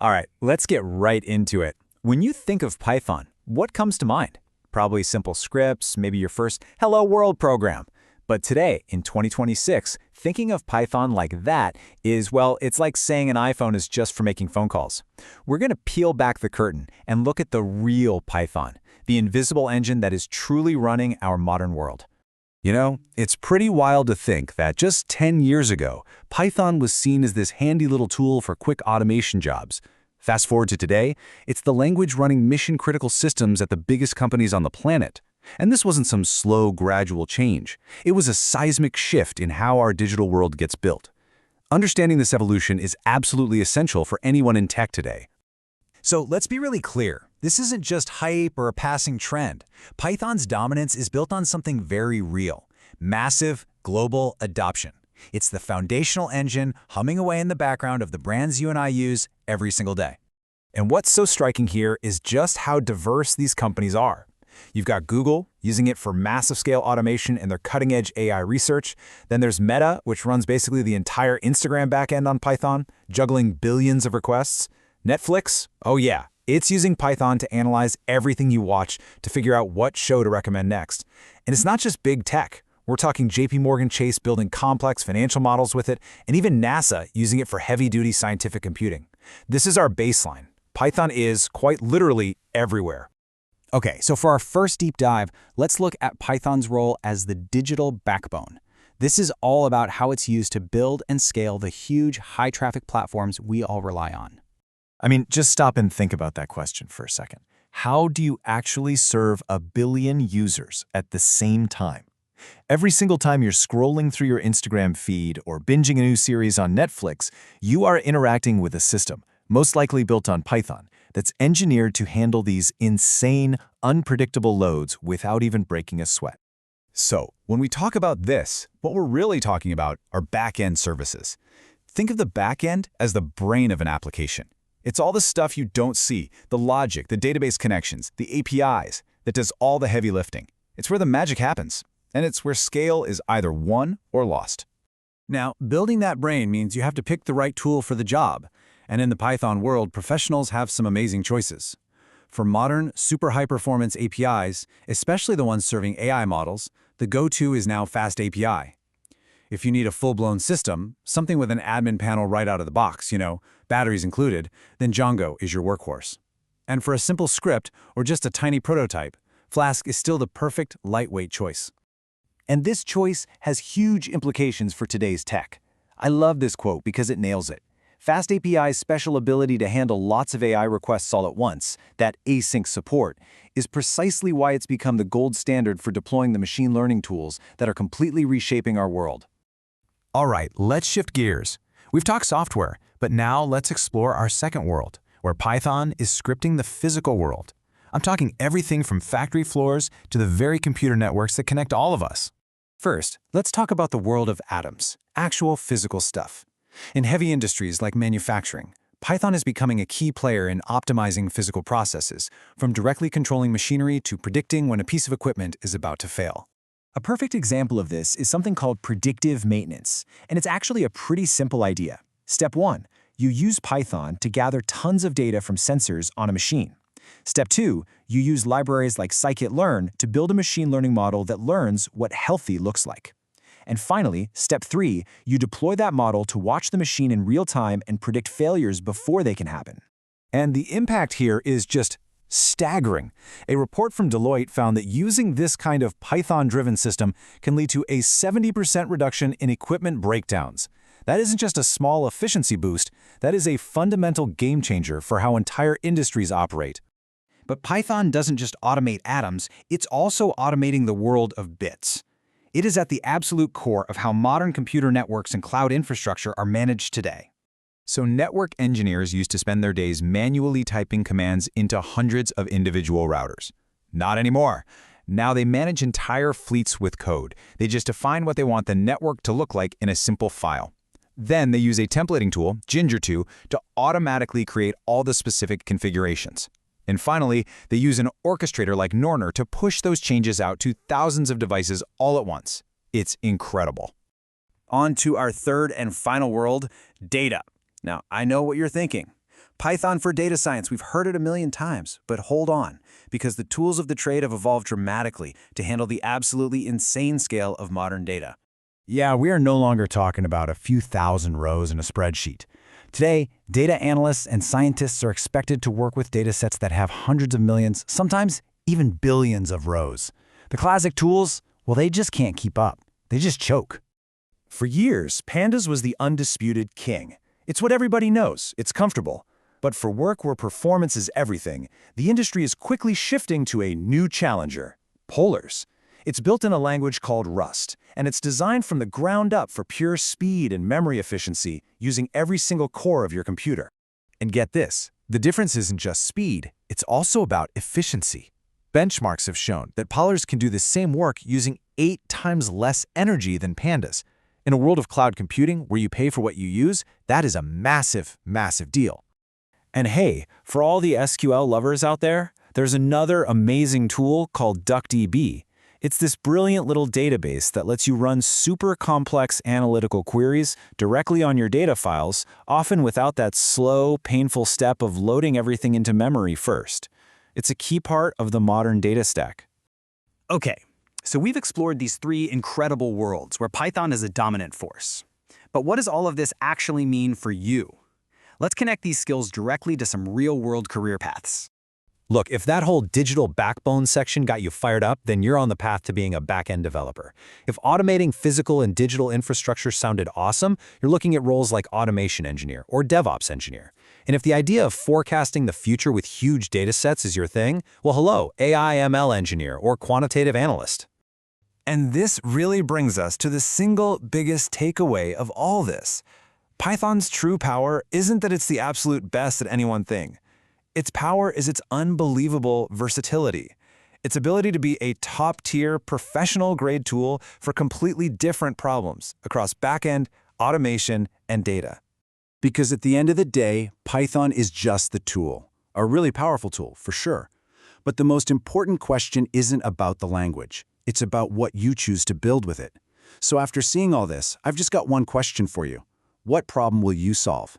All right, let's get right into it. When you think of Python, what comes to mind? Probably simple scripts, maybe your first Hello World program. But today, in 2026, thinking of Python like that is, well, it's like saying an iPhone is just for making phone calls. We're going to peel back the curtain and look at the real Python, the invisible engine that is truly running our modern world. You know, it's pretty wild to think that just 10 years ago, Python was seen as this handy little tool for quick automation jobs. Fast forward to today, it's the language running mission-critical systems at the biggest companies on the planet. And this wasn't some slow, gradual change. It was a seismic shift in how our digital world gets built. Understanding this evolution is absolutely essential for anyone in tech today. So let's be really clear. This isn't just hype or a passing trend. Python's dominance is built on something very real: massive, global adoption. It's the foundational engine humming away in the background of the brands you and I use every single day. And what's so striking here is just how diverse these companies are. You've got Google using it for massive scale automation and their cutting-edge AI research. Then there's Meta, which runs basically the entire Instagram backend on Python, juggling billions of requests. Netflix, oh yeah, it's using Python to analyze everything you watch to figure out what show to recommend next. And it's not just big tech. We're talking JP Chase building complex financial models with it, and even NASA using it for heavy-duty scientific computing. This is our baseline. Python is, quite literally, everywhere. Okay, so for our first deep dive, let's look at Python's role as the digital backbone. This is all about how it's used to build and scale the huge, high-traffic platforms we all rely on. I mean, just stop and think about that question for a second. How do you actually serve a billion users at the same time? Every single time you're scrolling through your Instagram feed or binging a new series on Netflix, you are interacting with a system, most likely built on Python, that's engineered to handle these insane, unpredictable loads without even breaking a sweat. So, when we talk about this, what we're really talking about are backend services. Think of the backend as the brain of an application. It's all the stuff you don't see, the logic, the database connections, the APIs, that does all the heavy lifting. It's where the magic happens, and it's where scale is either won or lost. Now, building that brain means you have to pick the right tool for the job. And in the Python world, professionals have some amazing choices. For modern, super high-performance APIs, especially the ones serving AI models, the go-to is now FastAPI. If you need a full-blown system, something with an admin panel right out of the box, batteries included, then Django is your workhorse. And for a simple script or just a tiny prototype, Flask is still the perfect lightweight choice. And this choice has huge implications for today's tech. I love this quote because it nails it. FastAPI's special ability to handle lots of AI requests all at once, that async support, is precisely why it's become the gold standard for deploying the machine learning tools that are completely reshaping our world. All right, let's shift gears. We've talked software, but now let's explore our second world, where Python is scripting the physical world. I'm talking everything from factory floors to the very computer networks that connect all of us. First, let's talk about the world of atoms, actual physical stuff. In heavy industries like manufacturing, Python is becoming a key player in optimizing physical processes, from directly controlling machinery to predicting when a piece of equipment is about to fail. A perfect example of this is something called predictive maintenance, and it's actually a pretty simple idea. Step 1, you use Python to gather tons of data from sensors on a machine. Step 2, you use libraries like scikit-learn to build a machine learning model that learns what healthy looks like. And finally, step 3, you deploy that model to watch the machine in real time and predict failures before they can happen. And the impact here is just staggering. A report from Deloitte found that using this kind of Python-driven system can lead to a 70% reduction in equipment breakdowns. That isn't just a small efficiency boost, that is a fundamental game changer for how entire industries operate. But Python doesn't just automate atoms, it's also automating the world of bits. It is at the absolute core of how modern computer networks and cloud infrastructure are managed today. So network engineers used to spend their days manually typing commands into hundreds of individual routers. Not anymore. Now they manage entire fleets with code. They just define what they want the network to look like in a simple file. Then they use a templating tool, Ginger2, to automatically create all the specific configurations. And finally, they use an orchestrator like Norner to push those changes out to thousands of devices all at once. It's incredible. On to our third and final world, data. Now, I know what you're thinking. Python for data science, we've heard it a million times, but hold on, because the tools of the trade have evolved dramatically to handle the absolutely insane scale of modern data. Yeah, we are no longer talking about a few thousand rows in a spreadsheet. Today, data analysts and scientists are expected to work with data sets that have hundreds of millions, sometimes even billions of rows. The classic tools, well, they just can't keep up. They just choke. For years, Pandas was the undisputed king. It's what everybody knows. It's comfortable. But for work where performance is everything, the industry is quickly shifting to a new challenger, Polars. It's built in a language called Rust, and it's designed from the ground up for pure speed and memory efficiency using every single core of your computer. And get this, the difference isn't just speed, it's also about efficiency. Benchmarks have shown that Polars can do the same work using 8 times less energy than Pandas. In a world of cloud computing where you pay for what you use, that is a massive, massive deal. And hey, for all the SQL lovers out there, there's another amazing tool called DuckDB. It's this brilliant little database that lets you run super complex analytical queries directly on your data files, often without that slow, painful step of loading everything into memory first. It's a key part of the modern data stack. Okay, so we've explored these 3 incredible worlds where Python is a dominant force. But what does all of this actually mean for you? Let's connect these skills directly to some real-world career paths. Look, if that whole digital backbone section got you fired up, then you're on the path to being a backend developer. If automating physical and digital infrastructure sounded awesome, you're looking at roles like automation engineer or DevOps engineer. And if the idea of forecasting the future with huge data sets is your thing, well, hello, AI ML engineer or quantitative analyst. And this really brings us to the single biggest takeaway of all this. Python's true power isn't that it's the absolute best at any one thing. Its power is its unbelievable versatility. Its ability to be a top-tier, professional-grade tool for completely different problems across backend, automation, and data. Because at the end of the day, Python is just the tool. A really powerful tool, for sure. But the most important question isn't about the language. It's about what you choose to build with it. So after seeing all this, I've just got one question for you. What problem will you solve?